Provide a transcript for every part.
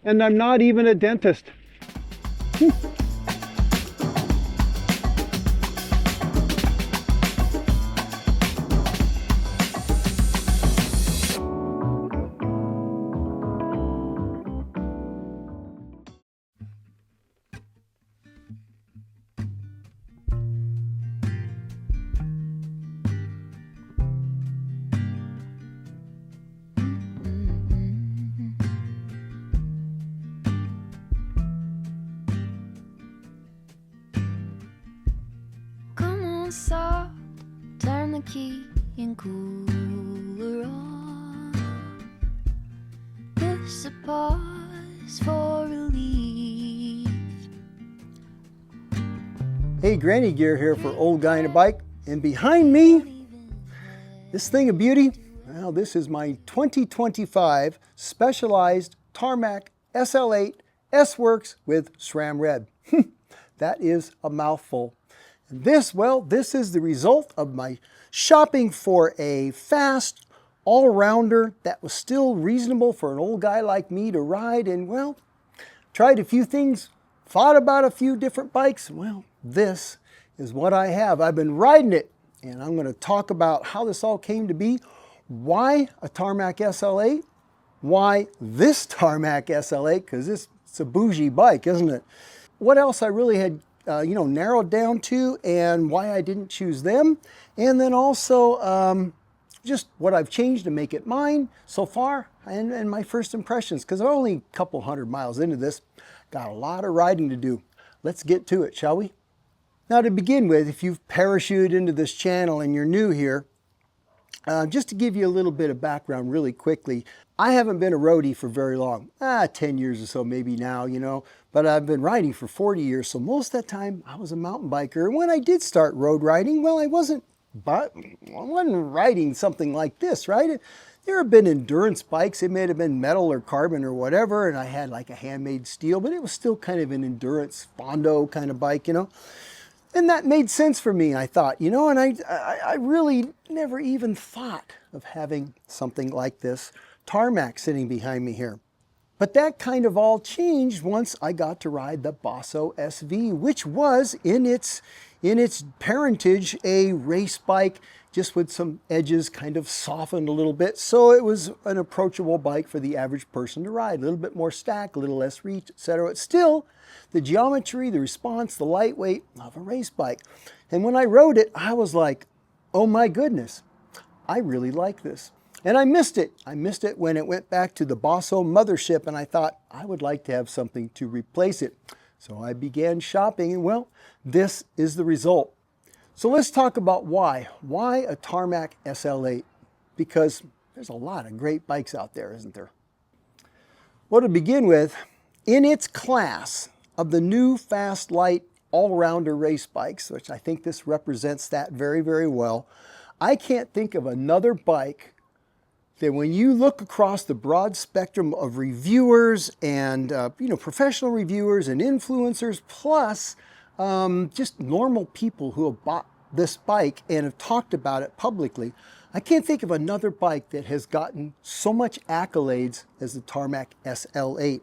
and I'm not even a dentist. Soft, turn the key and cooler on. This a pause for relief. Hey, Granny Gear here for Old Guy in a Bike, and behind me, this thing of beauty, well, this is my 2025 Specialized Tarmac SL8 S-Works with SRAM Red. That is a mouthful. This, well, this is the result of my shopping for a fast all-rounder that was still reasonable for an old guy like me to ride, and well, tried a few things, thought about a few different bikes. Well, this is what I have. I've been riding it, and I'm going to talk about how this all came to be, why a Tarmac SL8, why this Tarmac SL8, because it's a bougie bike, isn't it? What else I really had narrowed down to, and why I didn't choose them, and then also just what I've changed to make it mine so far, and my first impressions, because I'm only a couple hundred miles into this. Got a lot of riding to do. Let's get to it, shall we? Now, to begin with, if you've parachuted into this channel and you're new here, just to give you a little bit of background really quickly, I haven't been a roadie for very long, 10 years or so maybe now, but I've been riding for 40 years, so most of that time I was a mountain biker. And when I did start road riding, well, I wasn't riding something like this, right? There have been endurance bikes. It may have been metal or carbon or whatever, and I had like a handmade steel, but it was still kind of an endurance Fondo kind of bike, And that made sense for me, I thought, and I really never even thought of having something like this Tarmac sitting behind me here. But that kind of all changed once I got to ride the Bosso SV, which was in its parentage a race bike, just with some edges kind of softened a little bit. So it was an approachable bike for the average person to ride. A little bit more stack, a little less reach, etc. It's still the geometry, the response, the lightweight of a race bike. And when I rode it, I was like, oh my goodness, I really like this. And I missed it. I missed it when it went back to the Bosso mothership, and I thought I would like to have something to replace it. So I began shopping, and well, this is the result. So let's talk about why. Why a Tarmac SL8? Because there's a lot of great bikes out there, isn't there? Well, to begin with, in its class of the new fast, light, all-rounder race bikes, which I think this represents that very, very well, I can't think of another bike that when you look across the broad spectrum of reviewers and professional reviewers and influencers, plus just normal people who have bought this bike and have talked about it publicly, I can't think of another bike that has gotten so much accolades as the Tarmac SL8.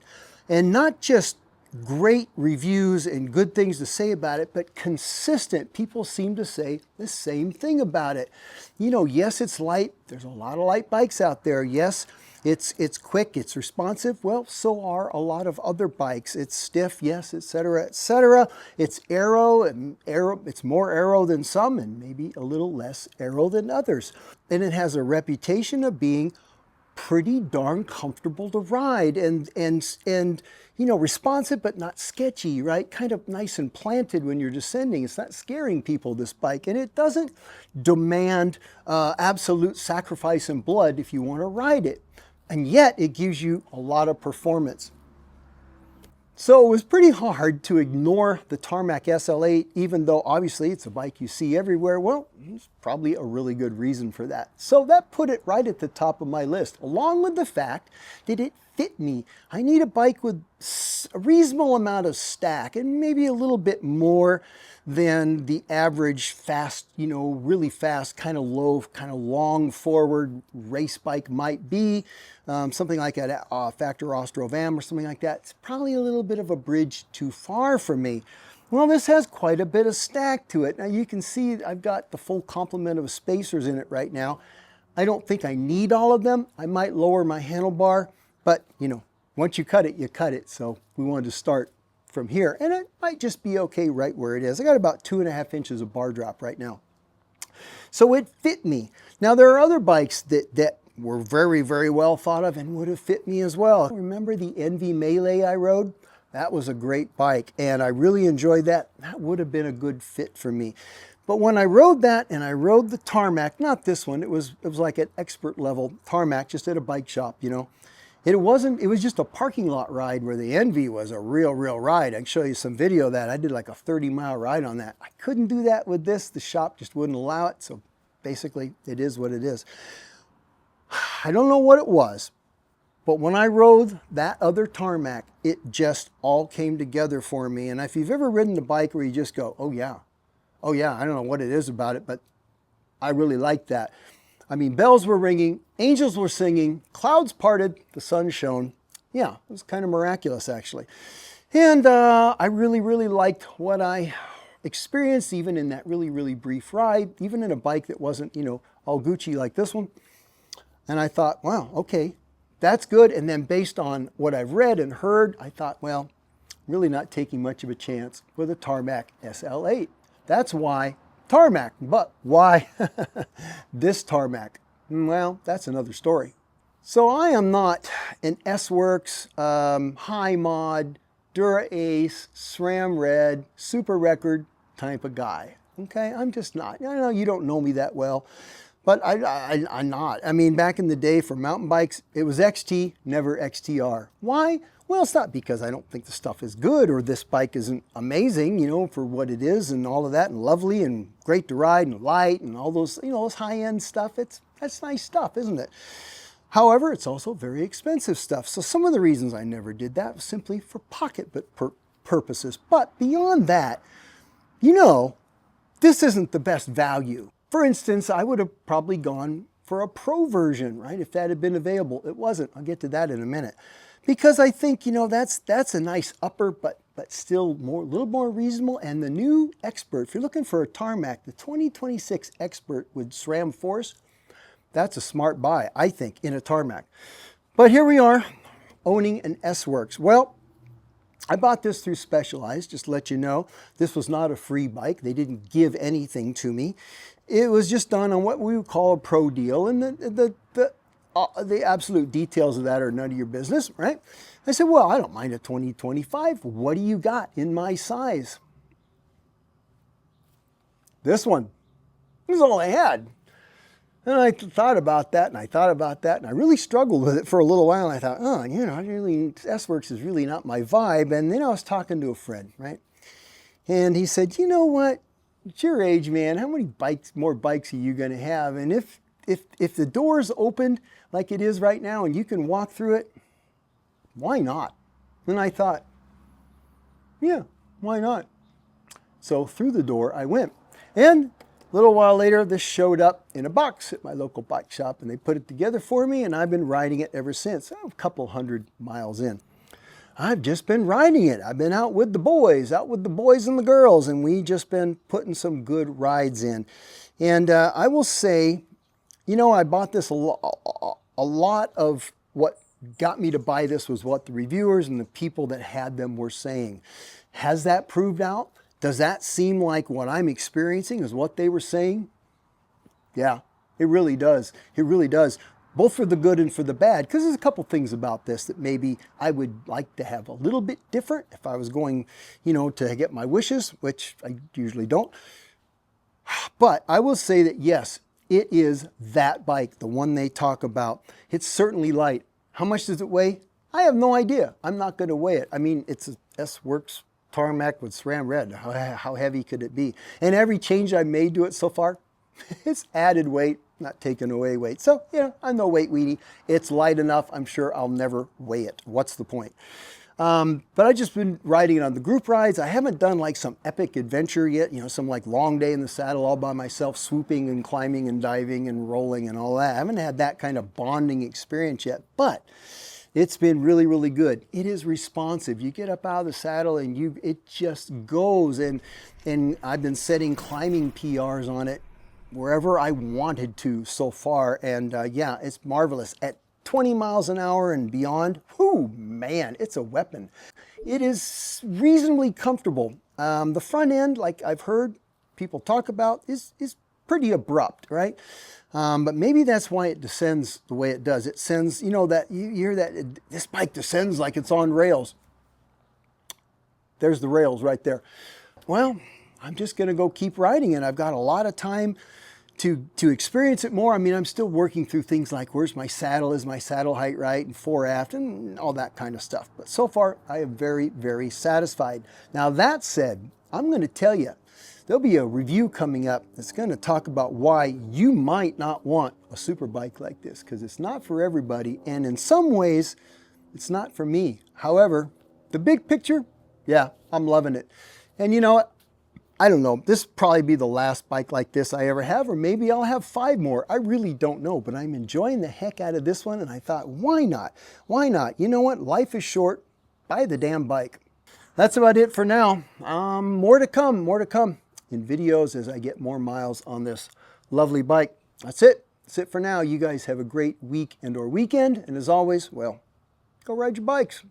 And not just great reviews and good things to say about it, but consistent. People seem to say the same thing about it. Yes, it's light. There's a lot of light bikes out there. Yes, it's quick, it's responsive. Well, so are a lot of other bikes. It's stiff, yes, etc., etc. It's aero, and it's more aero than some, and maybe a little less aero than others. And it has a reputation of being pretty darn comfortable to ride and responsive but not sketchy, right? Kind of nice and planted when you're descending. It's not scaring people, this bike, and it doesn't demand absolute sacrifice and blood if you want to ride it. And yet it gives you a lot of performance. So it was pretty hard to ignore the Tarmac SL8, even though obviously it's a bike you see everywhere. Well, it's probably a really good reason for that. So that put it right at the top of my list, along with the fact that it fit me. I need a bike with a reasonable amount of stack and maybe a little bit more than the average fast, really fast, kind of low, kind of long forward race bike might be. Something like a Factor Ostrovam or something like that. It's probably a little bit of a bridge too far for me. Well, this has quite a bit of stack to it. Now you can see I've got the full complement of spacers in it right now. I don't think I need all of them. I might lower my handlebar, but once you cut it, you cut it. So we wanted to start from here, and it might just be okay right where it is. I got about 2.5 inches of bar drop right now. So it fit me. Now there are other bikes that were very, very well thought of and would have fit me as well. Remember the Envy Melee I rode? That was a great bike, and I really enjoyed that. That would have been a good fit for me. But when I rode that, and I rode the Tarmac, not this one, it was like an expert level Tarmac, just at a bike shop, It was just a parking lot ride, where the Envy was a real ride. I can show you some video of that. I did like a 30-mile ride on that. I couldn't do that with this. The shop just wouldn't allow it, so basically it is what it is. I don't know what it was, but when I rode that other Tarmac, it just all came together for me. And if you've ever ridden a bike where you just go, oh yeah, I don't know what it is about it, but I really like that. I mean, bells were ringing, angels were singing, clouds parted, the sun shone. Yeah, it was kind of miraculous, actually. And I really liked what I experienced, even in that really brief ride, even in a bike that wasn't, all Gucci like this one. And I thought, wow, okay, that's good. And then based on what I've read and heard, I thought, well, really not taking much of a chance with a Tarmac SL8. That's why Tarmac. But why this Tarmac? Well, that's another story. So I am not an S-Works, high mod, Dura Ace, SRAM Red, super record type of guy. Okay, I'm just not. I know you don't know me that well, but I'm not. I mean, back in the day for mountain bikes, it was XT, never XTR. Why? Well, it's not because I don't think the stuff is good or this bike isn't amazing, for what it is and all of that, and lovely and great to ride and light and all those, those high-end stuff. That's nice stuff, isn't it? However, it's also very expensive stuff. So some of the reasons I never did that was simply for pocketbook purposes. But beyond that, this isn't the best value. For instance, I would have probably gone for a Pro version, right? If that had been available. It wasn't. I'll get to that in a minute. Because I think, that's a nice upper, but still a little more reasonable. And the new Expert, if you're looking for a Tarmac, the 2026 Expert with SRAM Force, that's a smart buy, I think, in a Tarmac. But here we are, owning an S-Works. Well, I bought this through Specialized, just to let you know. This was not a free bike. They didn't give anything to me. It was just done on what we would call a pro deal, and the absolute details of that are none of your business, right? I said, well, I don't mind a 2025. What do you got in my size? This one. This is all I had. And I thought about that, and I thought about that, and I really struggled with it for a little while. And I thought, S-Works is really not my vibe. And then I was talking to a friend, right? And he said, you know what? At your age, man, how many more bikes are you going to have? And if the door's opened like it is right now and you can walk through it, why not? And I thought, yeah, why not? So through the door I went. And a little while later, this showed up in a box at my local bike shop, and they put it together for me, and I've been riding it ever since. I'm a couple 100 miles in. I've just been riding it. I've been out with the boys and the girls, and we just been putting some good rides in. And I will say, I bought this a lot of what got me to buy this was what the reviewers and the people that had them were saying. Has that proved out? Does that seem like what I'm experiencing is what they were saying? Yeah, it really does. It really does. Both for the good and for the bad, because there's a couple things about this that maybe I would like to have a little bit different if I was going, to get my wishes, which I usually don't. But I will say that yes, it is that bike, the one they talk about. It's certainly light. How much does it weigh? I have no idea. I'm not going to weigh it. I mean, it's a S-Works Tarmac with SRAM Red. How heavy could it be? And every change I made to it so far, It's added weight, not taken away weight. So, you know, I'm no weight weenie. It's light enough. I'm sure I'll never weigh it. What's the point? But I've just been riding it on the group rides. I haven't done like some epic adventure yet, you know, some like long day in the saddle all by myself, swooping and climbing and diving and rolling and all that. I haven't had that kind of bonding experience yet, but it's been really, really good. It is responsive. You get up out of the saddle and it just goes. And I've been setting climbing PRs on it wherever I wanted to so far. And yeah, it's marvelous. At 20 miles an hour and beyond, whoo, man, it's a weapon. It is reasonably comfortable. The front end, like I've heard people talk about, is pretty abrupt, right? But maybe that's why it descends the way it does. It sends, you know, that you hear that this bike descends like it's on rails. There's the rails right there. Well, I'm just going to go keep riding it. I've got a lot of time to experience it more. I mean, I'm still working through things like where's my saddle, is my saddle height right, and fore aft, and all that kind of stuff. But so far, I am very, very satisfied. Now, that said, I'm going to tell you, there'll be a review coming up that's going to talk about why you might not want a super bike like this, because it's not for everybody, and in some ways, it's not for me. However, the big picture, yeah, I'm loving it. And you know what? I don't know, this will probably be the last bike like this I ever have, or maybe I'll have 5 more. I really don't know, but I'm enjoying the heck out of this one, and I thought, why not? Why not? You know what? Life is short. Buy the damn bike. That's about it for now. More to come in videos as I get more miles on this lovely bike. That's it. That's it for now. You guys have a great week and or weekend, and as always, well, go ride your bikes.